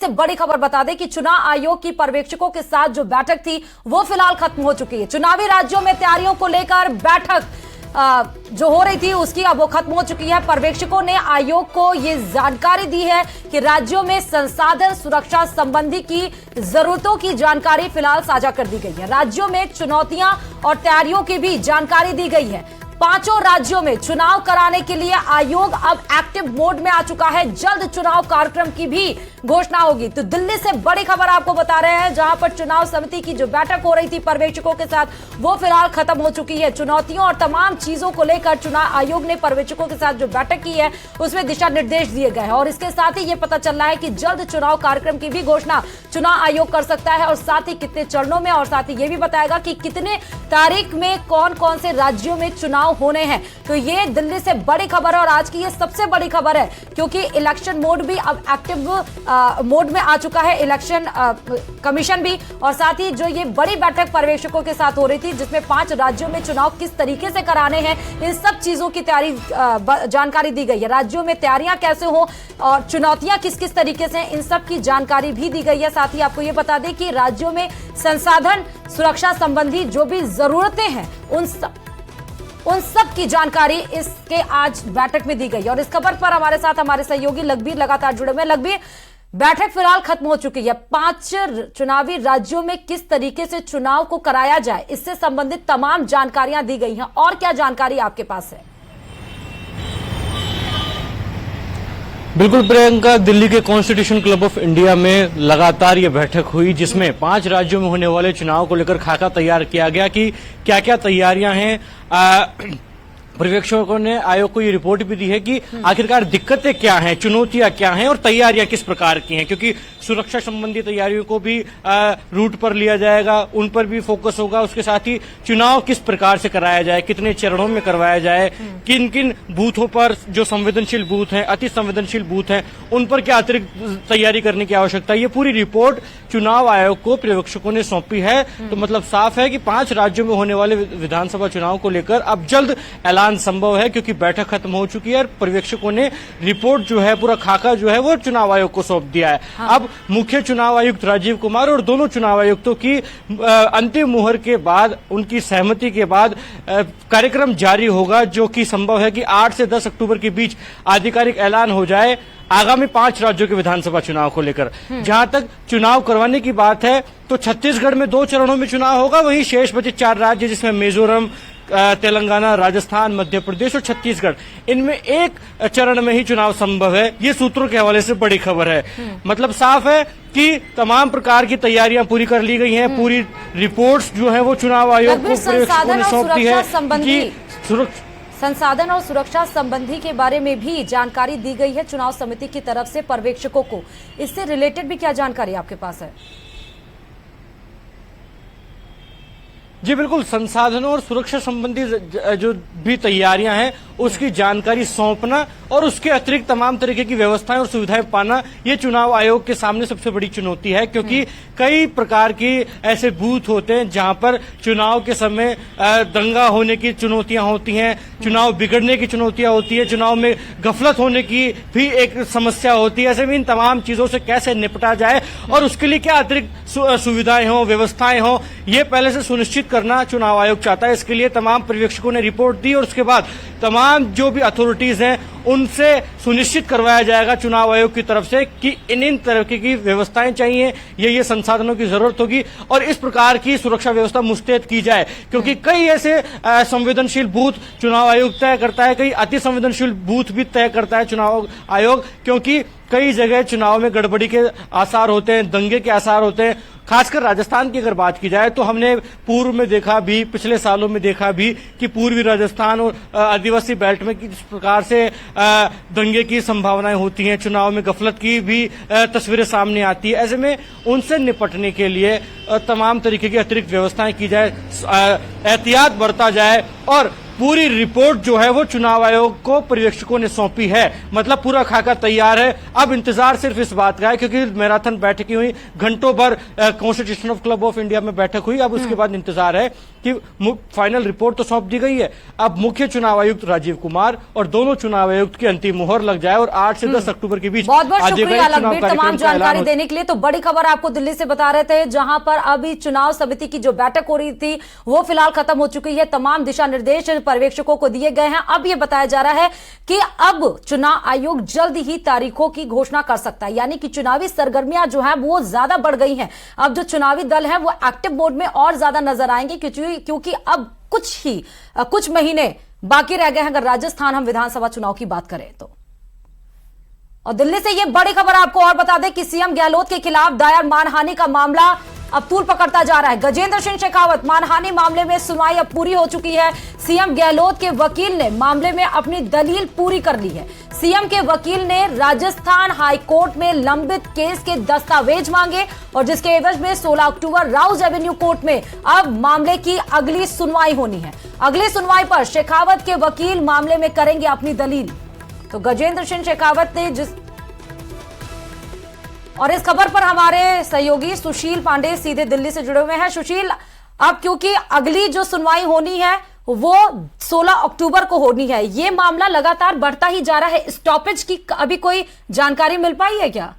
से बड़ी खबर बता दें कि चुनाव आयोग की पर्यवेक्षकों के साथ जो बैठक थी वो फिलहाल खत्म हो चुकी है। चुनावी राज्यों में तैयारियों को लेकर बैठक जो हो रही थी उसकी अब वो खत्म हो चुकी है। पर्यवेक्षकों ने आयोग को ये जानकारी दी है कि राज्यों में संसाधन सुरक्षा संबंधी की जरूरतों की जानकारी फिलहाल साझा कर दी गई है। राज्यों में चुनौतियां और तैयारियों की भी जानकारी दी गई है। पांचों राज्यों में चुनाव कराने के लिए आयोग अब एक्टिव मोड में आ चुका है। जल्द चुनाव कार्यक्रम की भी घोषणा होगी। तो दिल्ली से बड़ी खबर आपको बता रहे हैं, जहां पर चुनाव समिति की जो बैठक हो रही थी पर्यवेक्षकों के साथ वो फिलहाल खत्म हो चुकी है। चुनौतियों और तमाम चीजों को लेकर चुनाव आयोग ने पर्यवेक्षकों के साथ जो बैठक की है उसमें दिशा निर्देश दिए गए हैं और इसके साथ ही ये पता चल रहा है कि जल्द चुनाव कार्यक्रम की भी घोषणा चुनाव आयोग कर सकता है और साथ ही कितने चरणों में, और साथ ही ये भी बताएगा कि कितने तारीख में कौन कौन से राज्यों में चुनाव होने हैं। तो ये दिल्ली से बड़ी खबर है और आज की ये सबसे बड़ी खबर है क्योंकि इलेक्शन मोड भी अब एक्टिव मोड में आ चुका है, इलेक्शन कमीशन भी। और साथ ही जो ये बड़ी बैठक पर्यवेक्षकों के साथ हो रही थी जिसमें 5 राज्यों में चुनाव किस तरीके से कराने हैं, इन सब चीजों की तैयारी जानकारी दी गई है। राज्यों में तैयारियां कैसे हो और चुनौतियां किस किस तरीके से, इन सब की जानकारी भी दी गई है। साथ ही आपको ये बता दें कि राज्यों में संसाधन सुरक्षा संबंधी जो भी जरूरतें हैं उन सब की जानकारी इसके आज बैठक में दी गई और इस खबर पर हमारे साथ हमारे सहयोगी लखबीर लगातार जुड़े हुए। लखबीर, बैठक फिलहाल खत्म हो चुकी है। 5 चुनावी राज्यों में किस तरीके से चुनाव को कराया जाए, इससे संबंधित तमाम जानकारियां दी गई हैं। और क्या जानकारी आपके पास है? बिल्कुल प्रियंका, दिल्ली के कॉन्स्टिट्यूशन क्लब ऑफ इंडिया में लगातार ये बैठक हुई जिसमें 5 राज्यों में होने वाले चुनाव को लेकर खाका तैयार किया गया कि क्या क्या तैयारियां हैं। पर्यवेक्षकों ने आयोग को ये रिपोर्ट भी दी है कि आखिरकार दिक्कतें क्या हैं, चुनौतियां क्या हैं और तैयारियां किस प्रकार की हैं, क्योंकि सुरक्षा संबंधी तैयारियों को भी रूट पर लिया जाएगा, उन पर भी फोकस होगा। उसके साथ ही चुनाव किस प्रकार से कराया जाए, कितने चरणों में करवाया जाए, किन किन बूथों पर जो संवेदनशील बूथ हैं, अति संवेदनशील बूथ हैं, उन पर क्या अतिरिक्त तैयारी करने की आवश्यकता है। ये पूरी रिपोर्ट चुनाव आयोग को पर्यवेक्षकों ने सौंपी है। तो मतलब साफ है कि 5 राज्यों में होने वाले विधानसभा चुनाव को लेकर अब जल्द ऐलान संभव है क्योंकि बैठक खत्म हो चुकी है और पर्यवेक्षकों ने रिपोर्ट जो है, पूरा खाका जो है वो चुनाव आयोग को सौंप दिया है। हाँ। अब मुख्य चुनाव आयुक्त राजीव कुमार और दोनों चुनाव आयुक्तों की अंतिम मुहर के बाद, उनकी सहमति के बाद कार्यक्रम जारी होगा, जो कि संभव है कि 8 से 10 अक्टूबर के बीच आधिकारिक ऐलान हो जाए आगामी 5 राज्यों के विधानसभा चुनाव को लेकर। जहां तक चुनाव करवाने की बात है तो छत्तीसगढ़ में 2 चरणों में चुनाव होगा, वहीं शेष बचे 4 राज्य जिसमें मिजोरम, तेलंगाना, राजस्थान, मध्य प्रदेश और छत्तीसगढ़, इनमें एक चरण में ही चुनाव संभव है। ये सूत्रों के हवाले से बड़ी खबर है। मतलब साफ है कि तमाम प्रकार की तैयारियां पूरी कर ली गई हैं। पूरी रिपोर्ट्स जो है वो चुनाव आयोग को पर्यवेक्षकों ने सौंप दी है कि संसाधन और सुरक्षा संबंधी के बारे में भी जानकारी दी गई है चुनाव समिति की तरफ से पर्यवेक्षकों को। इससे रिलेटेड भी क्या जानकारी आपके पास है? जी बिल्कुल, संसाधनों और सुरक्षा संबंधी जो भी तैयारियां हैं उसकी जानकारी सौंपना और उसके अतिरिक्त तमाम तरीके की व्यवस्थाएं और सुविधाएं पाना, ये चुनाव आयोग के सामने सबसे बड़ी चुनौती है क्योंकि कई प्रकार की ऐसे बूथ होते हैं जहां पर चुनाव के समय दंगा होने की चुनौतियां होती हैं, चुनाव बिगड़ने की चुनौतियां होती है, चुनाव में गफलत होने की भी एक समस्या होती है। ऐसे में इन तमाम चीजों से कैसे निपटा जाए और उसके लिए क्या अतिरिक्त सुविधाएं हों, व्यवस्थाएं हों, ये पहले से सुनिश्चित करना चुनाव आयोग चाहता है। इसके लिए तमाम पर्यवेक्षकों ने रिपोर्ट दी और उसके बाद तमाम जो भी अथॉरिटीज हैं उनसे सुनिश्चित करवाया जाएगा चुनाव आयोग की तरफ से कि इन तरह की व्यवस्थाएं चाहिए, ये संसाधनों की जरूरत होगी और इस प्रकार की सुरक्षा व्यवस्था मुस्तैद की जाए क्योंकि कई ऐसे संवेदनशील बूथ चुनाव आयोग तय करता है, कई अति संवेदनशील बूथ भी तय करता है चुनाव आयोग, क्योंकि कई जगह चुनाव में गड़बड़ी के आसार होते हैं, दंगे के आसार होते हैं। खासकर राजस्थान की अगर बात की जाए तो हमने पूर्व में देखा भी, पिछले सालों में देखा भी कि पूर्वी राजस्थान और आदिवासी बेल्ट में किस प्रकार से दंगे की संभावनाएं होती हैं, चुनाव में गफलत की भी तस्वीरें सामने आती है। ऐसे में उनसे निपटने के लिए तमाम तरीके की अतिरिक्त व्यवस्थाएं की जाए, एहतियात बरता जाए और पूरी रिपोर्ट जो है वो चुनाव आयोग को पर्यवेक्षकों ने सौंपी है। मतलब पूरा खाका तैयार है। अब इंतजार सिर्फ इस बात का है, क्योंकि मैराथन बैठकें हुई, घंटों भर constitution of club of India में बैठक हुई। अब उसके बाद इंतजार है कि फाइनल रिपोर्ट तो सौंप दी गई है। अब मुख्य चुनाव आयुक्त राजीव कुमार और दोनों चुनाव आयुक्त की अंतिम मुहर लग जाए और 8 से 10 अक्टूबर के बीच बहुत बहुत शुक्रिया लखबीर तमाम जानकारी देने के लिए। तो बड़ी खबर आपको दिल्ली से बता रहे थे, जहां पर अभी चुनाव समिति की जो बैठक हो रही थी वो फिलहाल खत्म हो चुकी है। तमाम दिशा निर्देश पर्यवेक्षकों को दिए गए हैं। अब यह बताया जा रहा है कि अब चुनाव आयोग जल्द ही तारीखों की घोषणा कर सकता है, यानी कि चुनावी सरगर्मियां जो है वो ज्यादा बढ़ गई हैं। अब जो चुनावी दल है वो एक्टिव मोड में और ज्यादा नजर आएंगे, क्योंकि अब कुछ महीने बाकी रह गए हैं। अगर राजस्थान हम विधानसभा चुनाव की बात करें तो। और दिल्ली से यह बड़ी खबर आपको और बता दें कि सीएम गहलोत के खिलाफ दायर मानहानि का मामला अब तूल पकड़ता जा रहा है। गजेंद्र सिंह शेखावत मानहानि मामले में सुनवाई अब पूरी हो चुकी है। सीएम गहलोत के वकील ने मामले में अपनी दलील पूरी कर ली है। सीएम के वकील ने राजस्थान हाई कोर्ट में लंबित केस के दस्तावेज मांगे और जिसके एवज में 16 अक्टूबर राउज एवेन्यू कोर्ट में अब मामले की अगली सुनवाई होनी है। अगली सुनवाई पर शेखावत के वकील मामले में करेंगे अपनी दलील। तो गजेंद्र सिंह शेखावत ने और इस खबर पर हमारे सहयोगी सुशील पांडे सीधे दिल्ली से जुड़े हुए हैं। सुशील, अब क्योंकि अगली जो सुनवाई होनी है वो 16 अक्टूबर को होनी है, ये मामला लगातार बढ़ता ही जा रहा है। स्टॉपेज की अभी कोई जानकारी मिल पाई है क्या?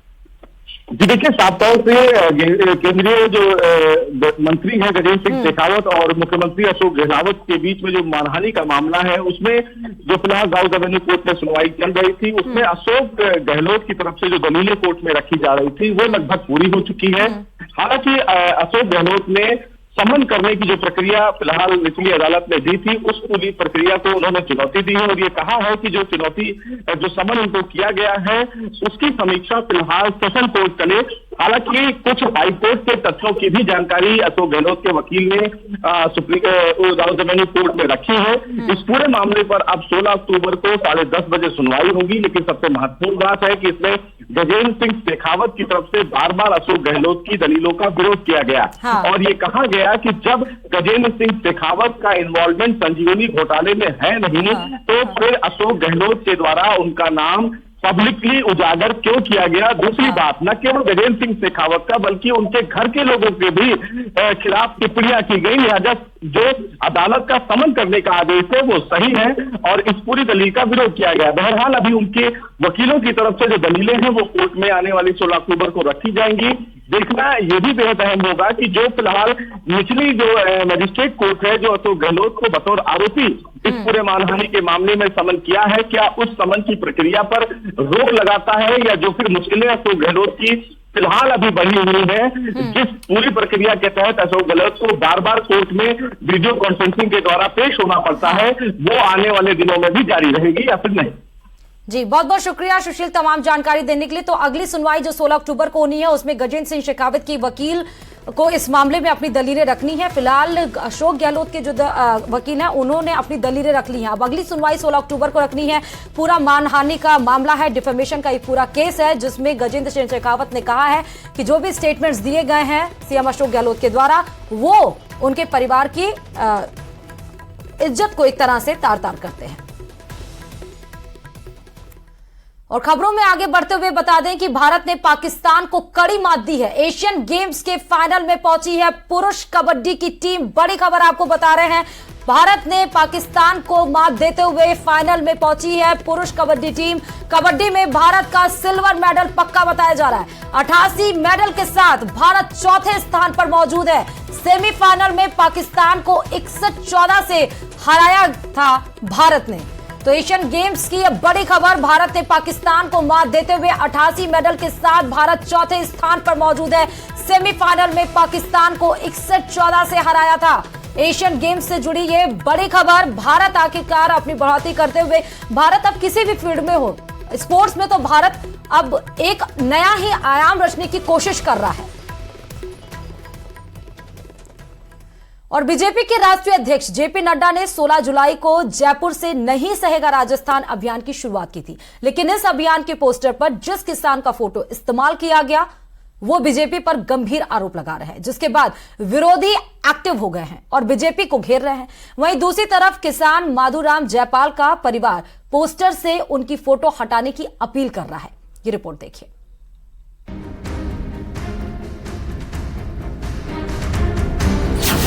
जी देखिए, साफ तौर से केंद्रीय जो मंत्री हैं गजेंद्र सिंह शेखावत और मुख्यमंत्री अशोक गहलोत के बीच में जो मानहानि का मामला है, उसमें जो फिलहाल राउज एवेन्यू कोर्ट में सुनवाई चल रही थी, उसमें अशोक गहलोत की तरफ से जो दलीलें कोर्ट में रखी जा रही थी वो लगभग पूरी हो चुकी है। हालांकि अशोक गहलोत ने समन करने की जो प्रक्रिया फिलहाल निचली अदालत ने दी थी, उस पूरी प्रक्रिया को उन्होंने चुनौती दी है और ये कहा है कि जो समन उनको किया गया है उसकी समीक्षा फिलहाल सेशन कोर्ट चले। हालांकि कुछ हाईकोर्ट के तथ्यों की भी जानकारी अशोक गहलोत के वकील ने राउज एवेन्यू कोर्ट में रखी है। इस पूरे मामले पर अब 16 अक्टूबर को 10:30 बजे सुनवाई होगी। लेकिन सबसे महत्वपूर्ण बात है कि इसमें गजेंद्र सिंह शेखावत की तरफ से बार बार अशोक गहलोत की दलीलों का विरोध किया गया। हाँ। और ये कहा गया कि जब गजेंद्र सिंह शेखावत का इन्वॉल्वमेंट संजीवनी घोटाले में है नहीं, तो फिर अशोक गहलोत के द्वारा उनका नाम पब्लिकली उजागर क्यों किया गया। दूसरी बात, न केवल गजेंद्र सिंह शेखावत का बल्कि उनके घर के लोगों के भी खिलाफ टिप्पणियां की गई। लिहाजा जो अदालत का समन करने का आदेश है वो सही है और इस पूरी दलील का विरोध किया गया। बहरहाल अभी उनके वकीलों की तरफ से जो दलीलें हैं वो कोर्ट में आने वाली 16 अक्टूबर को रखी जाएंगी। देखना ये भी बेहद अहम होगा कि जो फिलहाल निचली जो मजिस्ट्रेट कोर्ट है जो अशोक गहलोत को बतौर आरोपी इस पूरे मानहानि के मामले में समन किया है, क्या उस समन की प्रक्रिया पर रोक लगाता है या जो फिर मुश्किलें अशोक गहलोत की फिलहाल अभी बढ़ी हुई है, जिस पूरी प्रक्रिया के तहत अशोक गहलोत को बार बार कोर्ट में वीडियो कॉन्फ्रेंसिंग के द्वारा पेश होना पड़ता है, वो आने वाले दिनों में भी जारी रहेगी या फिर नहीं। जी बहुत बहुत शुक्रिया सुशील तमाम जानकारी देने के लिए। तो अगली सुनवाई जो 16 अक्टूबर को होनी है उसमें गजेंद्र सिंह शेखावत की वकील को इस मामले में अपनी दलीलें रखनी है। फिलहाल अशोक गहलोत के जो वकील हैं उन्होंने अपनी दलीलें रख ली हैं। अब अगली सुनवाई 16 अक्टूबर को रखनी है। पूरा मानहानि का मामला है, डिफेमेशन का एक पूरा केस है जिसमें गजेंद्र सिंह शेखावत ने कहा है कि जो भी स्टेटमेंट्स दिए गए हैं सीएम अशोक गहलोत के द्वारा वो उनके परिवार की इज्जत को एक तरह से तार तार करते हैं। और खबरों में आगे बढ़ते हुए बता दें कि भारत ने पाकिस्तान को कड़ी मात दी है। एशियन गेम्स के फाइनल में पहुंची है पुरुष कबड्डी की टीम। बड़ी खबर आपको बता रहे हैं, भारत ने पाकिस्तान को मात देते हुए फाइनल में पहुंची है पुरुष कबड्डी टीम। कबड्डी में भारत का सिल्वर मेडल पक्का बताया जा रहा है। 88 मेडल के साथ भारत चौथे स्थान पर मौजूद है। सेमीफाइनल में पाकिस्तान को 61-14 से हराया था भारत ने। तो एशियन गेम्स की यह बड़ी खबर, भारत ने पाकिस्तान को मात देते हुए 88 मेडल के साथ भारत चौथे स्थान पर मौजूद है। सेमीफाइनल में पाकिस्तान को 61-14 से हराया था। एशियन गेम्स से जुड़ी ये बड़ी खबर, भारत आखिरकार अपनी बढ़ोतरी करते हुए, भारत अब किसी भी फील्ड में हो, स्पोर्ट्स में तो भारत अब एक नया ही आयाम रचने की कोशिश कर रहा है। और बीजेपी के राष्ट्रीय अध्यक्ष जेपी नड्डा ने 16 जुलाई को जयपुर से नहीं सहेगा राजस्थान अभियान की शुरुआत की थी, लेकिन इस अभियान के पोस्टर पर जिस किसान का फोटो इस्तेमाल किया गया वो बीजेपी पर गंभीर आरोप लगा रहे हैं, जिसके बाद विरोधी एक्टिव हो गए हैं और बीजेपी को घेर रहे हैं। वहीं दूसरी तरफ किसान माधुराम जयपाल का परिवार पोस्टर से उनकी फोटो हटाने की अपील कर रहा है। ये रिपोर्ट देखिए।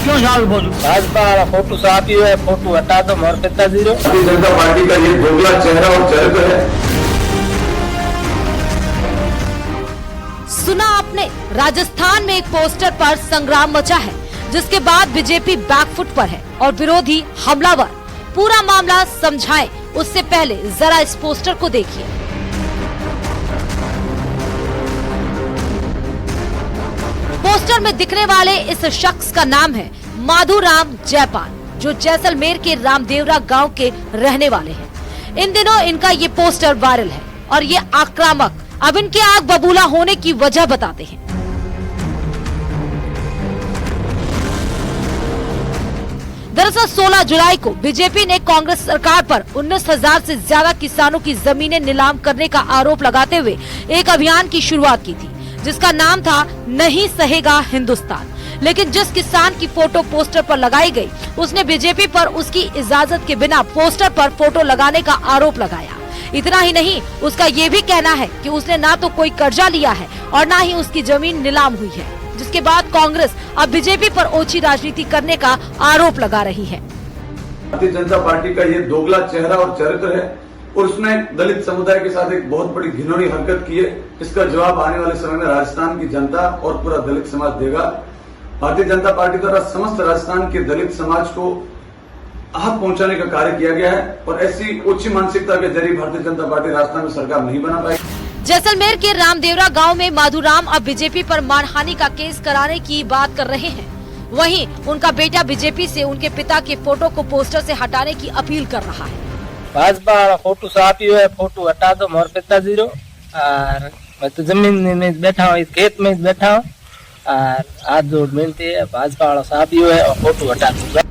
क्यों झाल बोलूं? भाजपा वाला फोटो साफ ही है, फोटो हटा दो। मोर पिताजी रो भारतीय जनता पार्टी का ये दोगला चेहरा और चरित्र है। सुना आपने, राजस्थान में एक पोस्टर पर संग्राम मचा है, जिसके बाद बीजेपी बैकफुट पर है और विरोधी हमलावर। पूरा मामला समझाएं उससे पहले जरा इस पोस्टर को देखिए। पोस्टर में दिखने वाले इस शख्स का नाम है माधुराम जयपाल, जो जैसलमेर के रामदेवरा गांव के रहने वाले हैं। इन दिनों इनका ये पोस्टर वायरल है और ये आक्रामक अब इनके आग बबूला होने की वजह बताते हैं। दरअसल 16 जुलाई को बीजेपी ने कांग्रेस सरकार पर 19,000 से ज्यादा किसानों की जमीनें नीलाम करने का आरोप लगाते हुए एक अभियान की शुरुआत की थी, जिसका नाम था नहीं सहेगा हिंदुस्तान। लेकिन जिस किसान की फोटो पोस्टर पर लगाई गई, उसने बीजेपी पर उसकी इजाजत के बिना पोस्टर पर फोटो लगाने का आरोप लगाया। इतना ही नहीं, उसका ये भी कहना है कि उसने ना तो कोई कर्जा लिया है और ना ही उसकी जमीन नीलाम हुई है। जिसके बाद कांग्रेस अब बीजेपी पर ओछी राजनीति करने का आरोप लगा रही है। भारतीय जनता पार्टी का ये दोगला चेहरा और चरित्र है और उसने दलित समुदाय के साथ एक बहुत बड़ी घिनौनी हरकत की है। इसका जवाब आने वाले समय में राजस्थान की जनता और पूरा दलित समाज देगा। भारतीय जनता पार्टी द्वारा समस्त राजस्थान के दलित समाज को आहत पहुंचाने का कार्य किया गया है और ऐसी उच्च मानसिकता के जरिए भारतीय जनता पार्टी राजस्थान में सरकार नहीं बना पाएगी। जैसलमेर के रामदेवरा गांव में माधुराम अब बीजेपी पर मानहानि का केस कराने की बात कर रहे हैं। वहीं उनका बेटा बीजेपी से उनके पिता के फोटो को पोस्टर से हटाने की अपील कर रहा है। भाजपा वाला फोटो साफ ही है, फोटो हटा दो। मोर पिताजी रो और मैं तो जमीन में बैठा हूँ, इस खेत में बैठा हूँ और हाथ जोड़ मिलती है। भाजपा वाला साफ ही है और फोटो हटा दूंगा।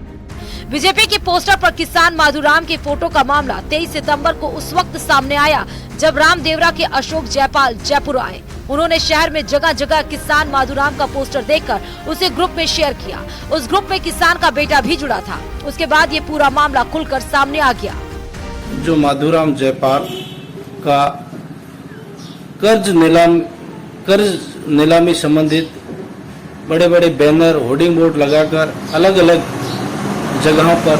बीजेपी के पोस्टर पर किसान माधुराम के फोटो का मामला 23 सितंबर को उस वक्त सामने आया जब रामदेवरा के अशोक जयपाल जयपुर आए। उन्होंने शहर में जगह जगह किसान माधुराम का पोस्टर देखकर उसे ग्रुप में शेयर किया। उस ग्रुप में किसान का बेटा भी जुड़ा था। उसके बाद ये पूरा मामला खुलकर सामने आ गया। जो माधुराम जयपाल का कर्ज नीलामी संबंधित बड़े बड़े बैनर, होर्डिंग बोर्ड लगाकर अलग अलग जगहों पर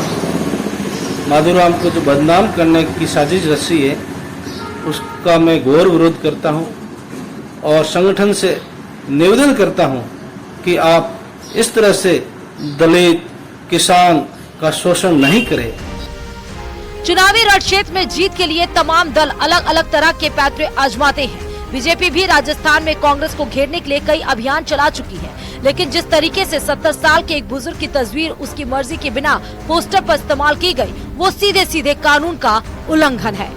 माधुराम को जो बदनाम करने की साजिश रची है, उसका मैं घोर विरोध करता हूं और संगठन से निवेदन करता हूं कि आप इस तरह से दलित किसान का शोषण नहीं करें। चुनावी रणक्षेत्र में जीत के लिए तमाम दल अलग अलग तरह के पैंतरे आजमाते हैं। बीजेपी भी राजस्थान में कांग्रेस को घेरने के लिए कई अभियान चला चुकी है, लेकिन जिस तरीके से 70 साल के एक बुजुर्ग की तस्वीर उसकी मर्जी के बिना पोस्टर पर इस्तेमाल की गई, वो सीधे सीधे कानून का उल्लंघन है।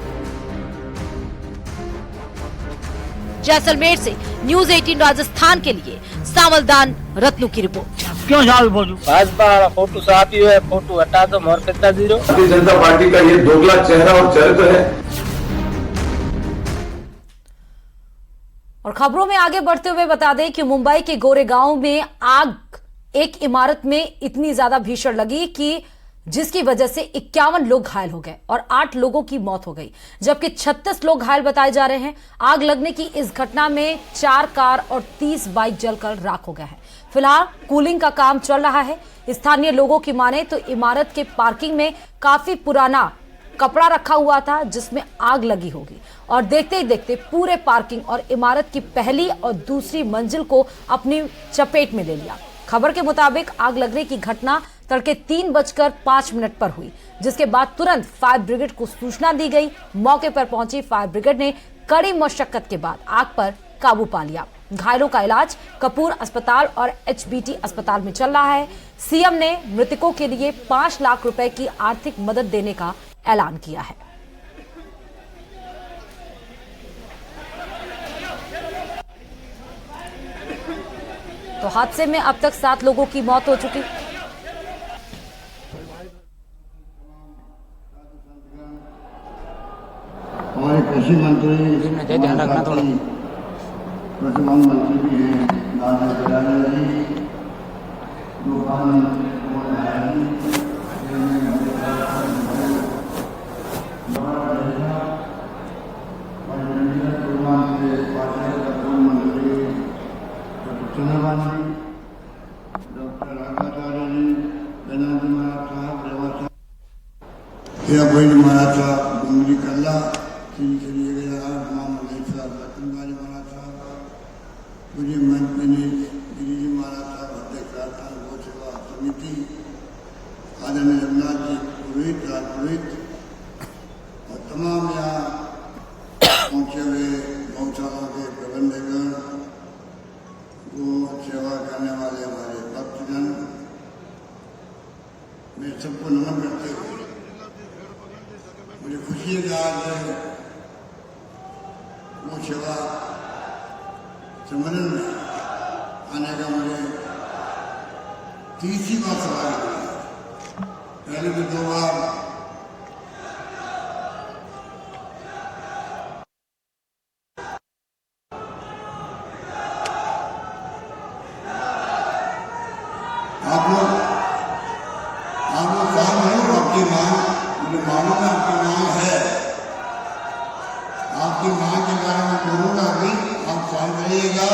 जैसलमेर से न्यूज़ 18 राजस्थान के लिए सावलदान रत्नू की रिपोर्ट। क्यों झाल बोलूं? भाजपा वाला फोटो साफ ही है, फोटो हटा दो। मोर पिताजी रो भारतीय जनता पार्टी का ये दोगला चेहरा और चरित्र है। और खबरों में आगे बढ़ते हुए बता दें कि मुंबई के गोरेगांव में आग एक इमारत में इतनी ज्यादा भीषण लगी कि जिसकी वजह से 51 लोग घायल हो गए और 8 लोगों की मौत हो गई, जबकि 36 लोग घायल बताए जा रहे हैं। आग लगने की इस घटना में 4 कार और 30 बाइक जलकर राख हो गया है। फिलहाल कूलिंग का काम चल रहा है। स्थानीय लोगों की माने तो इमारत के पार्किंग में काफी पुराना कपड़ा रखा हुआ था जिसमें आग लगी होगी और देखते ही देखते पूरे पार्किंग और इमारत की पहली और दूसरी मंजिल को अपनी चपेट में ले लिया। खबर के मुताबिक आग लगने की घटना तड़के 3:05 पर हुई, जिसके बाद तुरंत फायर ब्रिगेड को सूचना दी गई। मौके पर पहुंची फायर ब्रिगेड ने कड़ी मशक्कत के बाद आग पर काबू पा लिया। घायलों का इलाज कपूर अस्पताल और HBT अस्पताल में चल रहा है। सीएम ने मृतकों के लिए 5 लाख रुपए की आर्थिक मदद देने का ऐलान किया है। तो हादसे में अब तक 7 लोगों की मौत हो चुकी। हमारे कृषि मंत्री ध्यान रखना थोड़ा। वर्तमान मंत्री भी हैं नाना दयानंद जी, गोपाल मंत्री चंद्रबान जी, डॉक्टर राघाचार्य जी, बेनाजी महाराज साहब, रेवा साहब, हीराभाई महाराज साहब, डूंगरी कल्ला, श्री श्री तमाम साहब, रतनबाजी महाराज साहब, मुझे मंत्री गिरिजी महाराज साहब, अध्यक्ष राजस्थान गौ सेवा समिति, आदरणीय रघुनाथ जी पुरोहित, राज पुरोहित और तमाम यहाँ पहुंचे हुए गौशाला के प्रबंधकगण, गो सेवा करने वाले हमारे भक्तजन, मैं सबको नमन करते हुए मुझे खुशी है कि आज गो सेवा सम्मेलन में आने का मुझे तीसरी बार सौभाग्य मिला। पहले भी 2 बार आप लोग काम है, आपकी मांग मुझे मालूम है, आपकी मांग है, आपकी मांग के बारे में बोलूंगा अभी, आप काम करिएगा।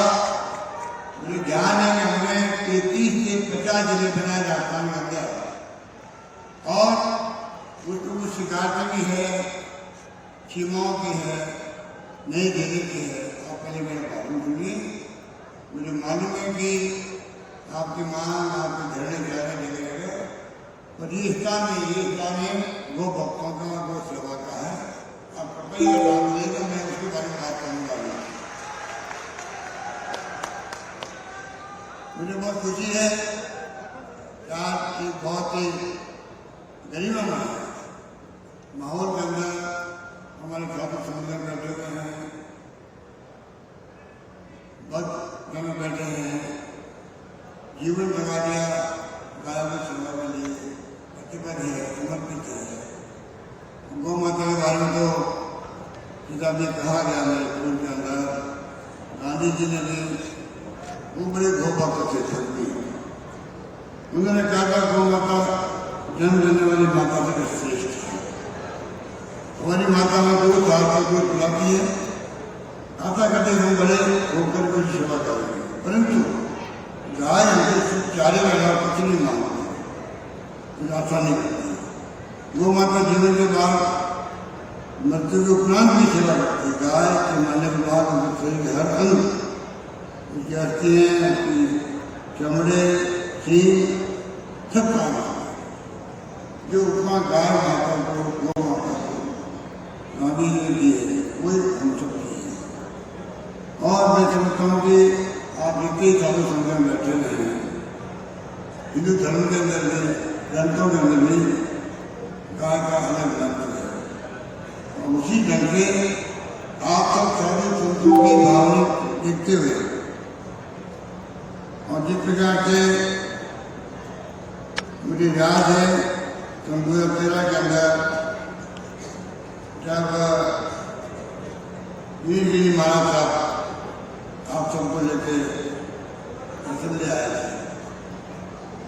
मुझे ध्यान है कि हमने 33 से 50 जिले बनाए राजस्थान के अंदर, और उसको कुछ शिकायतें भी है, सीमाओं की है, नई दिल्ली की है। आप पहले मेरे बाबू सुनिए, मुझे मालूम है कि आपकी मांग, आपके धरने जाने जगह, पर ये स्थान है गो भक्तों का, गो सेवा का है। आप कृपया ये काम देगा, मैं उसके बारे में बात करूंगा। मुझे बहुत खुशी है कि आज एक बहुत ही गरीबमय माहौल के अंदर हमारे साथी सम्मेलन बैठे हुए हैं, बहुत जन बैठे हैं, जीवन लगा दिया गायों की सेवा के लिए, प्रतिबद्ध है, समर्पित है। गौ माता के बारे में तो किताब में कहा गया है, स्कूल के अंदर गांधी जी ने भी वो बड़े गौ भक्त थे शक्ति। उन्होंने कहा था गौ माता जन्म देने वाली माता से श्रेष्ठ है। हमारी माता में 2 साल तक दूध पिलाती है, आता करते हम बड़े होकर कोई सेवा करेंगे, परंतु गाय हमसे सिर्फ चारे का कुछ नहीं मांगती, कुछ आशा नहीं करती। गौ माता जीवन के बाद मृत्यु के उपरांत भी सेवा करती है। गाय के मरने के बाद उनके शरीर के हर अंग, उसकी अस्थियाँ, उसकी चमड़े, सींग सब काम आता है। जो उपमा गाय माता को, गौ माता को गांधी जी ने दी है, वही हम सब की है। और मैं समझता हूँ कि आप जितने साधु संघ में बैठे हुए हैं, हिंदू धर्म के अंदर भी, ग्रंथों के अंदर भी गाय का अलग ग्रंथ है, और उसी ढंग से आप सब साधु संतों की भावना देखते हुए और जिस प्रकार से मुझे याद है 2013 के अंदर जब गिरिजी महाराज साहब आप सबको लेके असेंबली आए थे,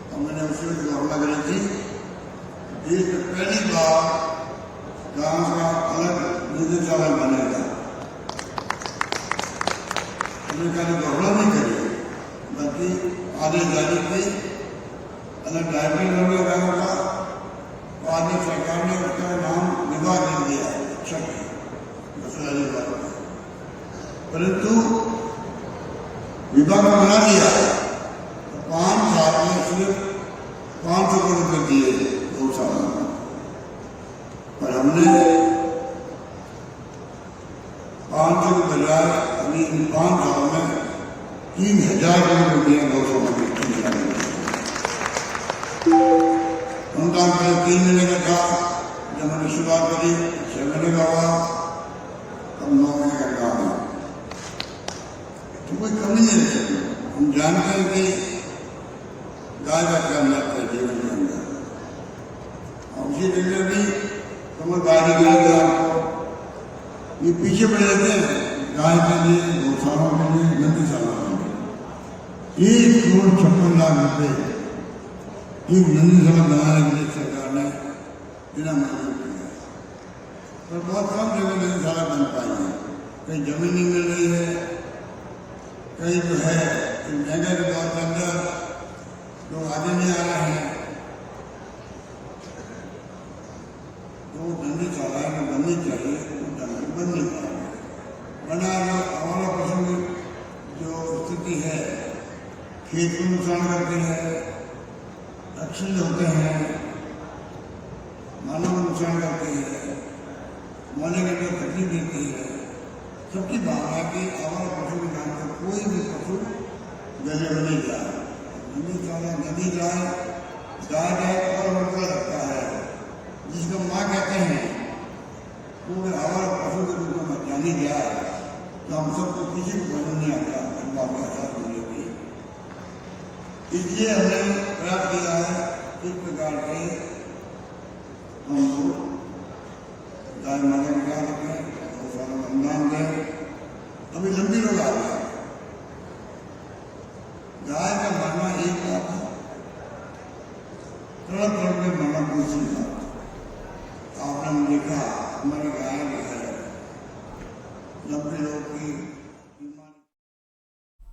और मैंने उसी वक्त घोषणा करी थी, देश में पहली बार गांव का अलग निदेशालय बनेगा। उन्होंने घोषणा नहीं करी, बल्कि आदेश जारी की, अलग डायरेक्टर बनेगा गांव का, और आगे सरकार ने उसका नाम विभाग दे दिया, परंतु विभाग में बना दिया, तो 5 साल में सिर्फ 500 करोड़ रुपये दिए गौशाला में, पर हमने 500 के बजाय अभी इन 5 साल में 3000 करोड़ रुपये गौशाला में अनुदान पहले 3 महीने का था, जब मैंने शुरुआत करी 6 महीने का हुआ, अब 9 महीने का काम है। तो कोई कमी नहीं रह सकती। हम जानते हैं कि गाय का क्या महत्व है जीवन के अंदर, और उसी जगह भी समझदारी के लिए आपको ये पीछे पड़े रहते हैं, गाय के लिए, गौशालाओं के लिए, नंदीशाला के लिए 1,56,00,000 रुपए एक नंदीशाला बनाने के लिए सरकार ने बिना मंजूर किया। पर बहुत कम जगह नंदीशाला बन पाई है, कहीं जमीन नहीं मिल रही है, कहीं जो है महंगाई के दौर के अंदर लोग आगे नहीं आ रहे हैं, तो नंदीशाला में बननी चाहिए, तो ढंग बन नहीं पा रही है। वरना जो हमारा पशु जो स्थिति है, खेत को नुकसान करती है, एक्सीडेंट होते हैं, मानव को नुकसान करती है, मरने के लिए तकलीफ देती है। सबकी भावना की हमारे पशु के नाम पर कोई भी पशु गले में नहीं जाए, नंदीशाला नदी जाए, गाय जाए और मरता लगता है, जिसको माँ कहते हैं, वो हमारे पशु के रूप में जानी जाए, तो हम सबको किसी को पसंद नहीं आता अल्लाह के साथ मिलेगी। इसलिए हमने प्रयास किया है इस प्रकार के हम लोग गाय माता को क्या रखें, गौशाला में अनुदान दें। अभी लंबी लोग आ गए, गाय का मरना एक बात है, तड़प तड़प के मरना दूसरी बात। आपने देखा हमारी गाय जो है लंबे लोग की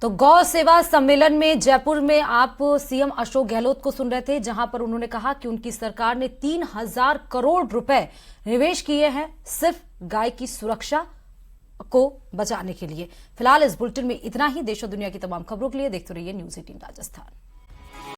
तो गौ सेवा सम्मेलन में जयपुर में आप सीएम अशोक गहलोत को सुन रहे थे, जहां पर उन्होंने कहा कि उनकी सरकार ने 3,000 करोड़ रुपए निवेश किए हैं सिर्फ गाय की सुरक्षा को बचाने के लिए। फिलहाल इस बुलेटिन में इतना ही। देश और दुनिया की तमाम खबरों के लिए देखते रहिए न्यूज़ 18 राजस्थान।